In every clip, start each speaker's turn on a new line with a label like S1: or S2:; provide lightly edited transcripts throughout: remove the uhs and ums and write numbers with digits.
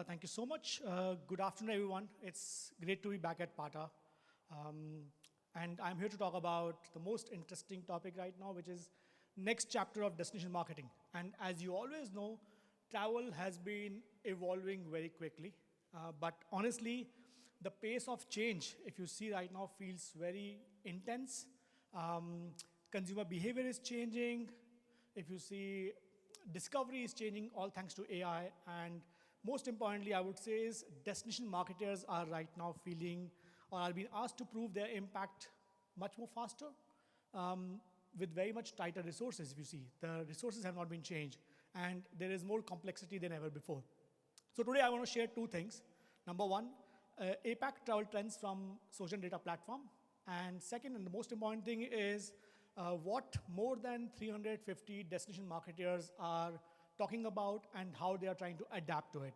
S1: Thank you so much. Good afternoon, everyone. It's great to be back at PATA. And I'm here to talk about the most interesting topic right now, which is next chapter of destination marketing. And as you always know, travel has been evolving very quickly. But honestly, the pace of change, if you see right now, feels very intense. Consumer behavior is changing. If you see, discovery is changing, all thanks to AI. And most importantly, I would say is destination marketers are right now feeling or are being asked to prove their impact much more faster with very much tighter resources, if you see. The resources have not been changed, and there is more complexity than ever before. So today I want to share two things. Number one, APAC travel trends from Sojern data platform. And second, and the most important thing is what more than 350 destination marketers are talking about and how they are trying to adapt to it.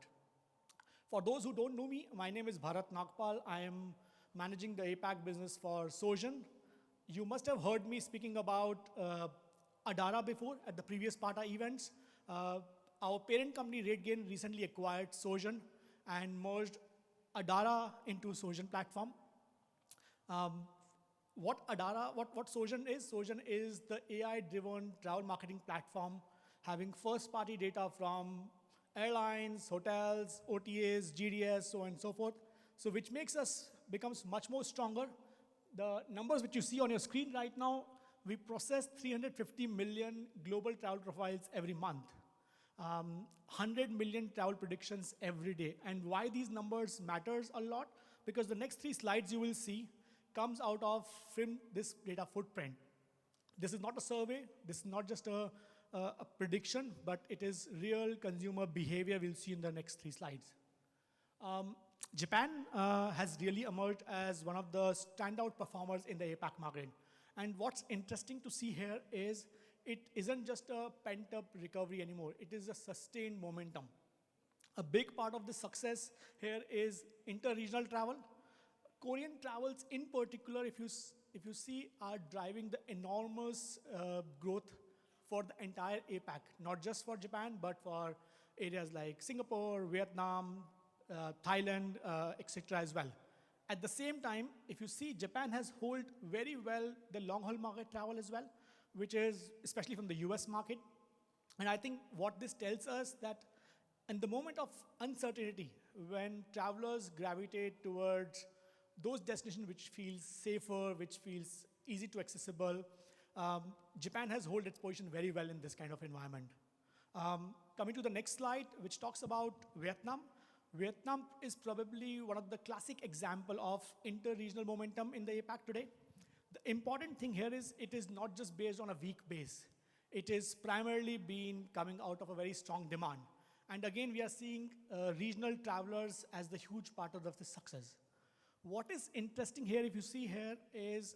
S1: For those who don't know me, my name is Bharat Nagpal. I am managing the APAC business for Sojern. You must have heard me speaking about Adara before at the previous PATA events. Our parent company, RateGain, recently acquired Sojern and merged Adara into Sojern platform. What Sojern is the AI-driven travel marketing platform having first-party data from airlines, hotels, OTAs, GDS, so on and so forth. So which makes us becomes much more stronger. The numbers which you see on your screen right now, we process 350 million global travel profiles every month. 100 million travel predictions every day. And why these numbers matters a lot? Because the next three slides you will see comes out of from this data footprint. This is not a survey. This is not just a prediction, but it is real consumer behavior we'll see in the next three slides. Japan has really emerged as one of the standout performers in the APAC market. And what's interesting to see here is it isn't just a pent-up recovery anymore. It is a sustained momentum. A big part of the success here is inter-regional travel. Korean travels in particular, if you see, are driving the enormous growth for the entire APAC, not just for Japan, but for areas like Singapore, Vietnam, Thailand, etc. as well. At the same time, if you see, Japan has held very well the long-haul market travel as well, which is especially from the US market. And I think what this tells us that in the moment of uncertainty, when travelers gravitate towards those destinations which feels safer, which feels easy to accessible, Japan has held its position very well in this kind of environment. Coming to the next slide, which talks about Vietnam. Vietnam is probably one of the classic example of inter-regional momentum in the APAC today. The important thing here is it is not just based on a weak base. It is primarily been coming out of a very strong demand. And again, we are seeing regional travelers as the huge part of this success. What is interesting here, if you see here, is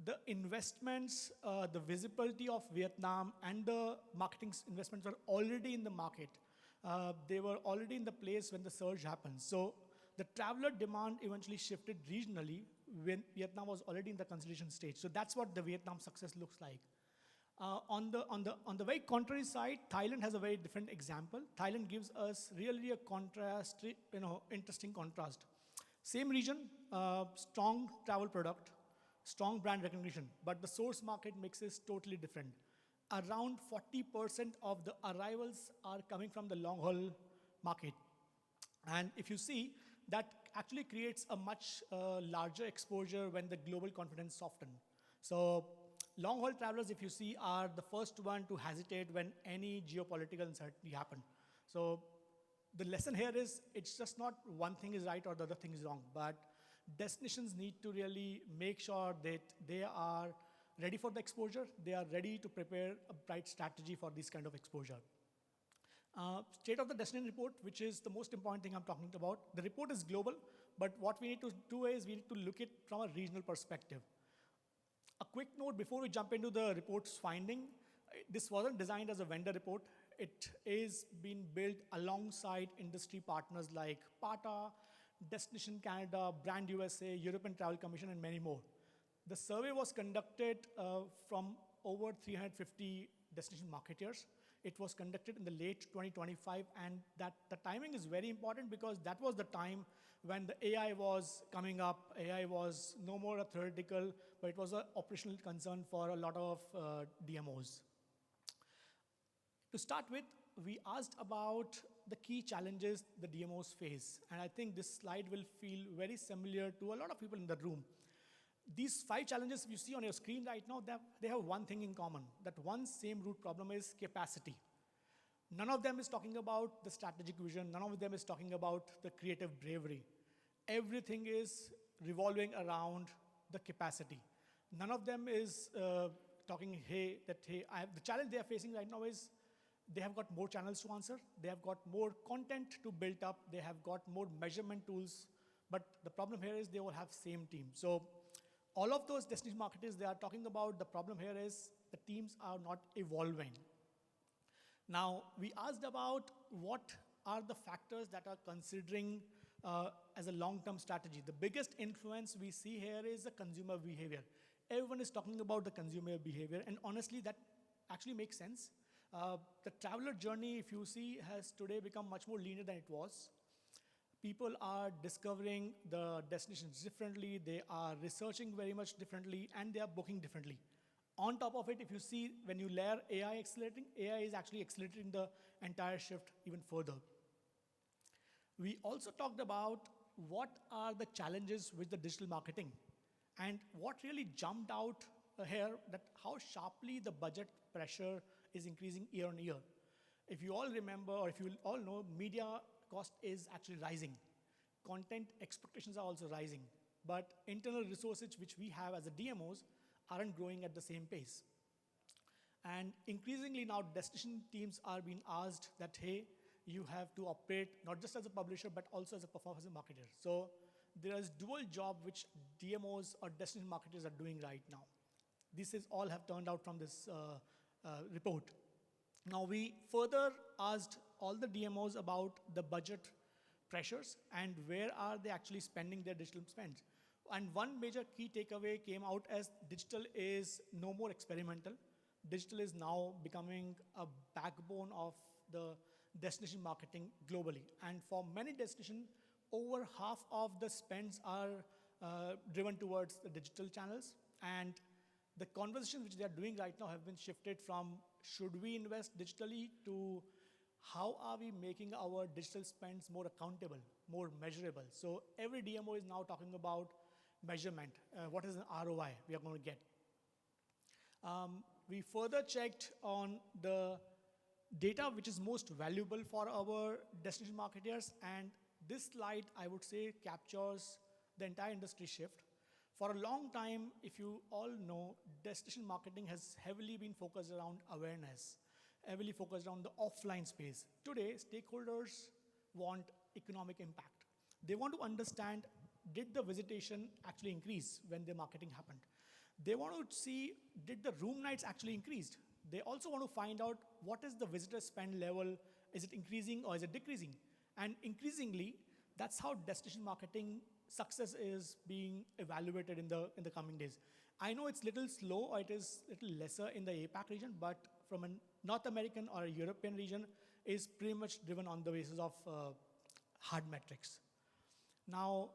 S1: the investments, the visibility of Vietnam and the marketing investments are already in the market. They were already in the place when the surge happened. So the traveler demand eventually shifted regionally when Vietnam was already in the consideration stage. So that's what the Vietnam success looks like. On the very contrary side, Thailand has a very different example. Thailand gives us really a contrast, interesting contrast. Same region, strong travel product, strong brand recognition, but the source market mix is totally different. Around 40% of the arrivals are coming from the long-haul market. And if you see, that actually creates a much larger exposure when the global confidence softens. So long-haul travelers, if you see, are the first one to hesitate when any geopolitical uncertainty happens. So the lesson here is it's just not one thing is right or the other thing is wrong, but destinations need to really make sure that they are ready for the exposure. They are ready to prepare a bright strategy for this kind of exposure. State of the destination report, which is the most important thing I'm talking about. The report is global, but what we need to do is we need to look at it from a regional perspective. A quick note before we jump into the report's finding. This wasn't designed as a vendor report. It is being built alongside industry partners like PATA, Destination Canada, Brand USA, European Travel Commission, and many more. The survey was conducted from over 350 destination marketers, It was conducted in the late 2025, and that the timing is very important because that was the time when the AI was coming up. AI was no more a theoretical, but it was an operational concern for a lot of DMOs. To start with, we asked about the key challenges the DMOs face, and I think this slide will feel very familiar to a lot of people in the room. These 5 challenges you see on your screen right now, they have one thing in common. That one same root problem is capacity. None of them is talking about the strategic vision. None of them is talking about the creative bravery. Everything is revolving around the capacity. None of them is talking, the challenge they are facing right now is they have got more channels to answer. They have got more content to build up. They have got more measurement tools. But the problem here is they all have same team. So all of those destination marketers they are talking about, the problem here is the teams are not evolving. Now, we asked about what are the factors that are considering as a long-term strategy. The biggest influence we see here is the consumer behavior. Everyone is talking about the consumer behavior, and honestly, that actually makes sense. The traveler journey, if you see, has today become much more linear than it was. People are discovering the destinations differently, they are researching very much differently, and they are booking differently. On top of it, if you see, when you layer AI accelerating, AI is actually accelerating the entire shift even further. We also talked about what are the challenges with the digital marketing. And what really jumped out here, that how sharply the budget pressure is increasing year on year. If you all remember, or if you all know, media cost is actually rising. Content expectations are also rising. But internal resources which we have as a DMOs aren't growing at the same pace. And increasingly now destination teams are being asked that, hey, you have to operate not just as a publisher, but also as a performance marketer. So there is dual job which DMOs or destination marketers are doing right now. This is all have turned out from this report. Now we further asked all the DMOs about the budget pressures and where are they actually spending their digital spends. And one major key takeaway came out as digital is no more experimental. Digital is now becoming a backbone of the destination marketing globally. And for many destinations, over half of the spends are driven towards the digital channels. And the conversations which they are doing right now have been shifted from should we invest digitally to how are we making our digital spends more accountable, more measurable. So every DMO is now talking about measurement. What is an ROI we are going to get? We further checked on the data which is most valuable for our destination marketers, and this slide, I would say, captures the entire industry shift. For a long time, if you all know, destination marketing has heavily been focused around awareness, heavily focused on the offline space. Today, stakeholders want economic impact. They want to understand, did the visitation actually increase when the marketing happened? They want to see, did the room nights actually increased? They also want to find out what is the visitor spend level, is it increasing or is it decreasing? And increasingly, that's how destination marketing success is being evaluated in the coming days. I know it's little slow or it is little lesser in the APAC region, but from a North American or a European region is pretty much driven on the basis of hard metrics. Now,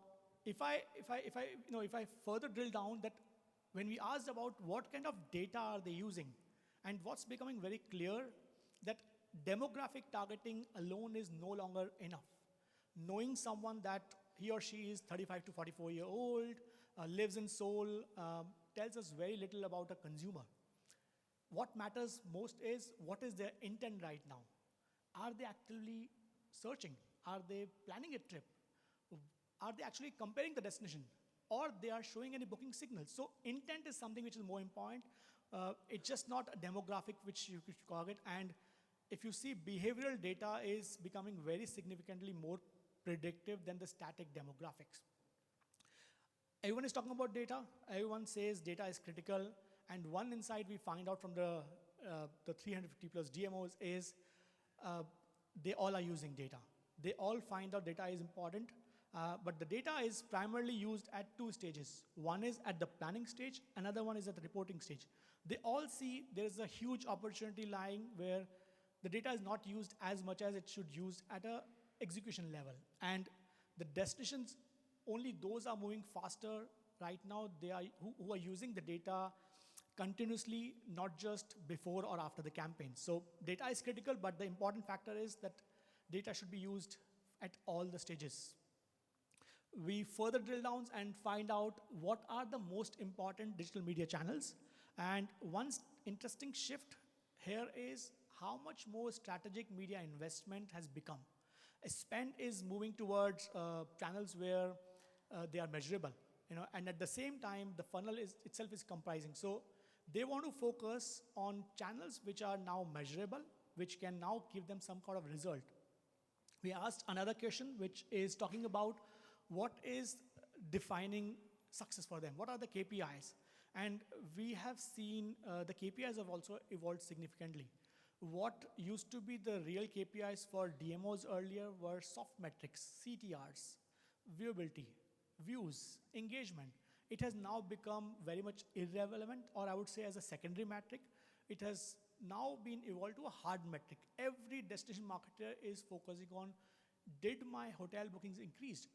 S1: if I further drill down that when we asked about what kind of data are they using, and what's becoming very clear that demographic targeting alone is no longer enough. Knowing someone that he or she is 35 to 44-year-old, lives in Seoul, tells us very little about a consumer. What matters most is what is their intent right now. Are they actively searching? Are they planning a trip? Are they actually comparing the destination? Or they are showing any booking signals? So intent is something which is more important. It's just not a demographic which you could target. And if you see, behavioral data is becoming very significantly more predictive than the static demographics. Everyone is talking about data. Everyone says data is critical. And one insight we find out from the 350 plus DMOs is they all are using data. They all find out data is important. But the data is primarily used at 2 stages. One is at the planning stage, another one is at the reporting stage. They all see there is a huge opportunity lying where the data is not used as much as it should use at a execution level. And the destinations, only those are moving faster right now, who are using the data continuously, not just before or after the campaign. So data is critical, but the important factor is that data should be used at all the stages. We further drill down and find out what are the most important digital media channels. And one interesting shift here is how much more strategic media investment has become. Spend is moving towards channels where they are measurable, and at the same time, the funnel itself is comprising. So they want to focus on channels which are now measurable, which can now give them some kind of result. We asked another question, which is talking about what is defining success for them? What are the KPIs? And we have seen the KPIs have also evolved significantly. What used to be the real KPIs for DMOs earlier were soft metrics, CTRs, viewability, views, engagement. It has now become very much irrelevant, or I would say as a secondary metric. It has now been evolved to a hard metric. Every destination marketer is focusing on, did my hotel bookings increased?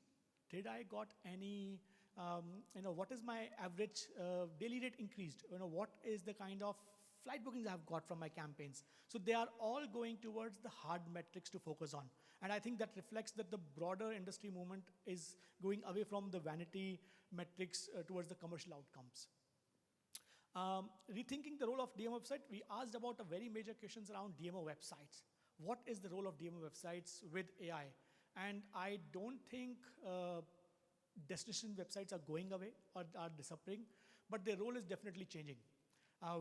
S1: Did I got any, what is my average daily rate increased? What is the kind of flight bookings I've got from my campaigns? So they are all going towards the hard metrics to focus on. And I think that reflects that the broader industry movement is going away from the vanity metrics towards the commercial outcomes. Rethinking the role of DMO website, we asked about a very major questions around DMO websites. What is the role of DMO websites with AI? And I don't think destination websites are going away or are disappearing, but their role is definitely changing.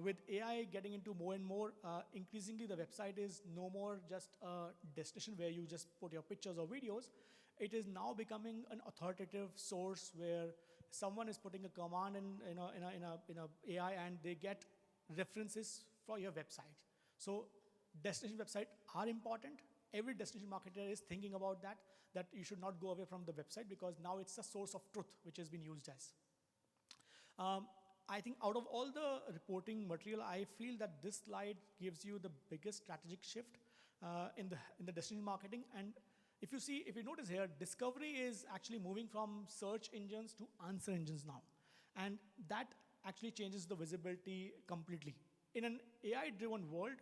S1: With AI getting into more and more, increasingly the website is no more just a destination where you just put your pictures or videos. It is now becoming an authoritative source where someone is putting a command in a AI and they get references for your website. So destination websites are important. Every destination marketer is thinking about that you should not go away from the website because now it's a source of truth which has been used as. I think out of all the reporting material, I feel that this slide gives you the biggest strategic shift in the destination marketing. And if you notice here, discovery is actually moving from search engines to answer engines now. And that actually changes the visibility completely. In an AI-driven world,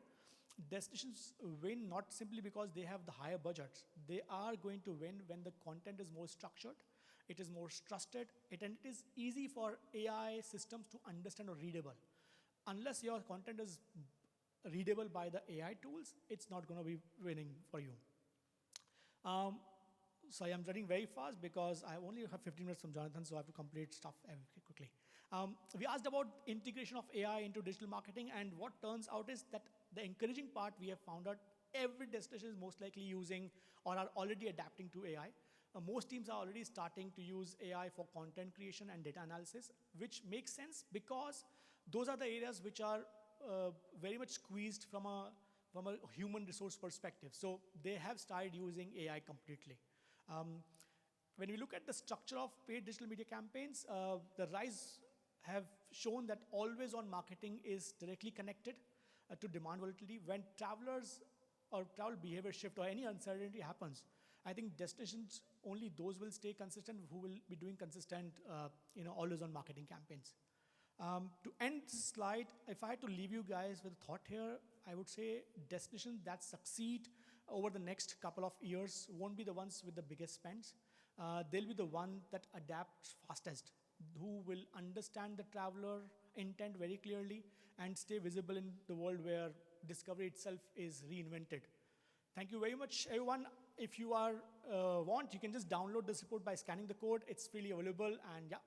S1: destinations win not simply because they have the higher budgets. They are going to win when the content is more structured, it is more trusted, and it is easy for AI systems to understand or readable. Unless your content is readable by the AI tools, it's not going to be winning for you. So I'm running very fast because I only have 15 minutes from Jonathan, so I have to complete stuff quickly. We asked about integration of AI into digital marketing, and what turns out is that the encouraging part we have found out every destination is most likely using or are already adapting to AI. Most teams are already starting to use AI for content creation and data analysis, which makes sense because those are the areas which are very much squeezed from a human resource perspective. So they have started using AI completely. When we look at the structure of paid digital media campaigns, the rise have shown that always-on marketing is directly connected to demand volatility. When travelers or travel behavior shift or any uncertainty happens, I think destinations, only those will stay consistent who will be doing consistent, always-on marketing campaigns. To end this slide, if I had to leave you guys with a thought here, I would say destinations that succeed over the next couple of years won't be the ones with the biggest spends. They'll be the one that adapts fastest, who will understand the traveler intent very clearly and stay visible in the world where discovery itself is reinvented. Thank you very much, everyone. If you want, you can just download this report by scanning the code. It's freely available, and yeah.